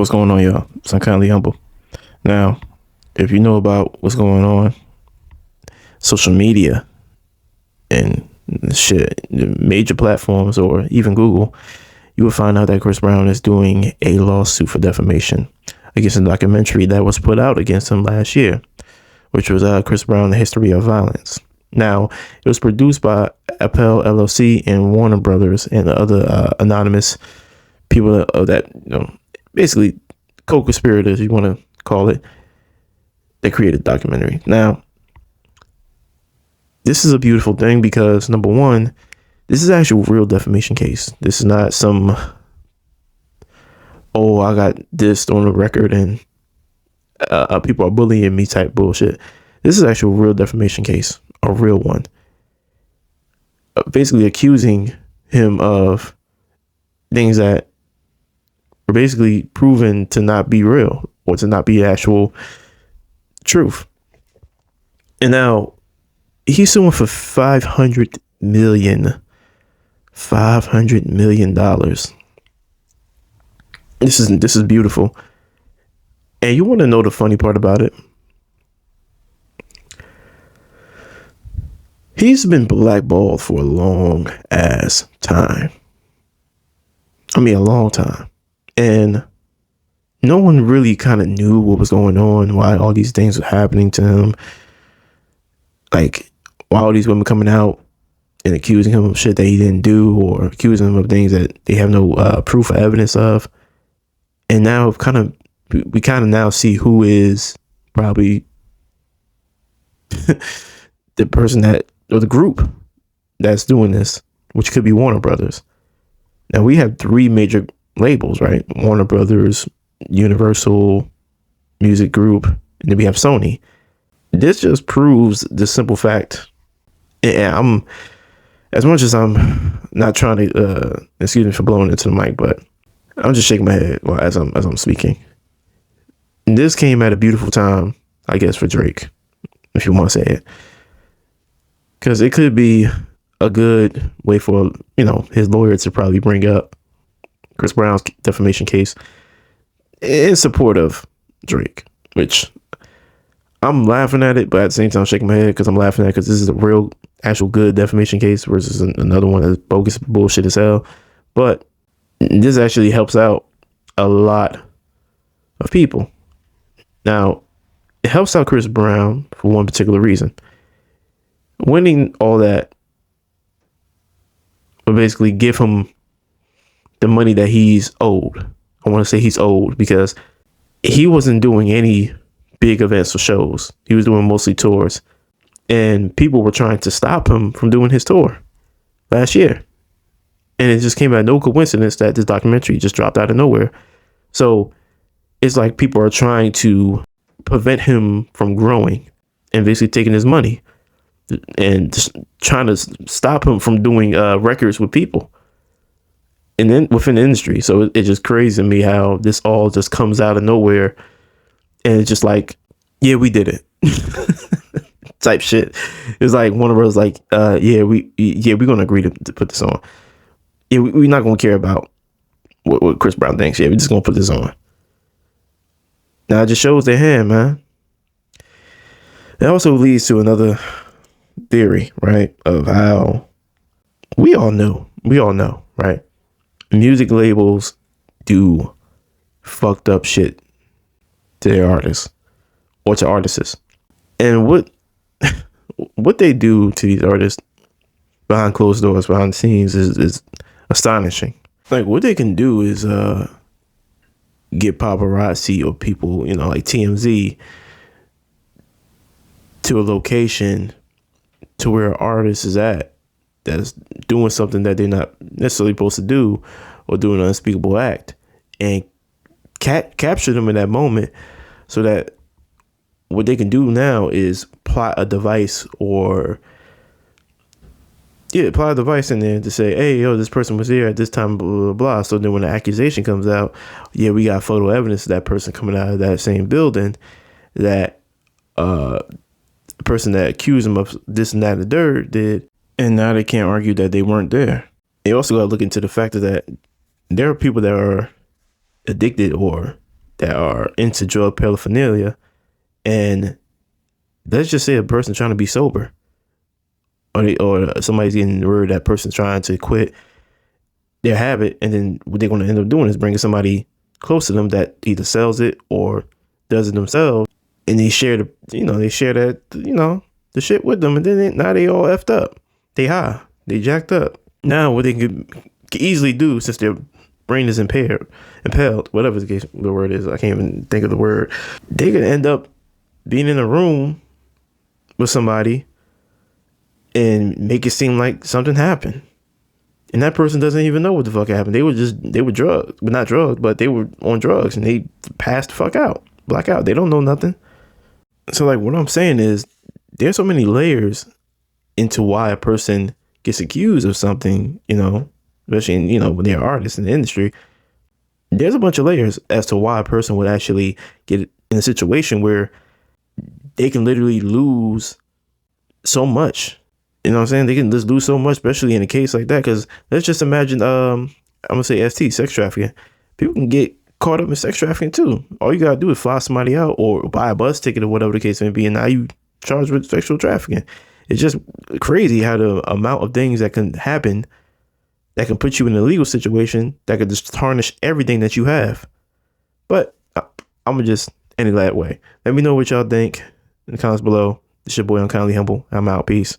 What's going on, y'all? So I'm kindly humble. Now, if you know about what's going on, social media and shit, the major platforms or even Google, you will find out that Chris Brown is doing a lawsuit for defamation against a documentary that was put out against him last year, which was Chris Brown, The History of Violence. Now, it was produced by Appel LLC and Warner Brothers and the other anonymous people that, basically co-conspirators, you want to call it. They created the documentary. Now, this is a beautiful thing because, number one, this is actual real defamation case. This is not some, I got this on the record and people are bullying me type bullshit. This is actual real defamation case, a real one. Basically accusing him of things that were basically proven to not be real or to not be actual truth. And now he's suing for $500 million. This is beautiful. And you want to know the funny part about it? He's been blackballed for a long ass time. I mean, a long time. And no one really kind of knew what was going on, why all these things were happening to him. Like, why all these women coming out and accusing him of shit that he didn't do or accusing him of things that they have no proof or evidence of. And now we kind of now see who is probably the person that, or the group that's doing this, which could be Warner Brothers. Now, we have three major labels, right? Warner Brothers, Universal Music Group, and then we have Sony. This just proves the simple fact. And as much as I'm not trying to, excuse me for blowing into the mic, but I'm just shaking my head as I'm speaking. This came at a beautiful time, I guess, for Drake, if you want to say it, because it could be a good way for his lawyer to probably bring up Chris Brown's defamation case in support of Drake, which I'm laughing at it, but at the same time shaking my head because I'm laughing at it because this is a real, actual good defamation case versus another one that's bogus bullshit as hell. But this actually helps out a lot of people. Now, it helps out Chris Brown for one particular reason. Winning all that will basically give him the money that he's owed. I want to say he's owed because he wasn't doing any big events or shows. He was doing mostly tours, and people were trying to stop him from doing his tour last year. And it just came out of no coincidence that this documentary just dropped out of nowhere. So it's like people are trying to prevent him from growing and basically taking his money and just trying to stop him from doing records with people. And then within the industry. So it's just crazy to me how this all just comes out of nowhere. And it's just like, yeah, we did it type shit. It's like one of us like, we're going to agree to put this on. Yeah, we're not going to care about what Chris Brown thinks. Yeah, we're just going to put this on. Now it just shows their hand, man. It also leads to another theory, right? Of how we all know, right? Music labels do fucked up shit to their artists or to artists. And what they do to these artists behind closed doors, behind the scenes is astonishing. Like what they can do is get paparazzi or people, like TMZ to a location to where an artist is at that is doing something that they're not necessarily supposed to do or doing an unspeakable act and capture them in that moment so that what they can do now is plot a device apply a device in there to say, hey, this person was here at this time, blah, blah, blah. So then when the accusation comes out, we got photo evidence of that person coming out of that same building that the person that accused him of this and that and the third did. And now they can't argue that they weren't there. They also got to look into the fact that there are people that are addicted or that are into drug paraphernalia, and let's just say a person trying to be sober, or somebody's getting word that person's trying to quit their habit, and then what they're going to end up doing is bringing somebody close to them that either sells it or does it themselves, and they share that the shit with them, and then now they all effed up, they high, they jacked up. Now what they could easily do, since their brain is impaired, whatever the word is, I can't even think of the word, they could end up being in a room with somebody and make it seem like something happened. And that person doesn't even know what the fuck happened. They were drugged, but not drugged, but they were on drugs, and they passed the fuck out, black out. They don't know nothing. So like what I'm saying is there's so many layers into why a person gets accused of something, especially when they're artists in the industry. There's a bunch of layers as to why a person would actually get in a situation where they can literally lose so much. You know what I'm saying? They can just lose so much, especially in a case like that. Because let's just imagine, I'm going to say sex trafficking. People can get caught up in sex trafficking too. All you got to do is fly somebody out or buy a bus ticket or whatever the case may be, and now you charged with sexual trafficking. It's just crazy how the amount of things that can happen that can put you in a legal situation that could just tarnish everything that you have. But I'm going to just end it that way. Let me know what y'all think in the comments below. It's your boy, Unkindly Humble. I'm out. Peace.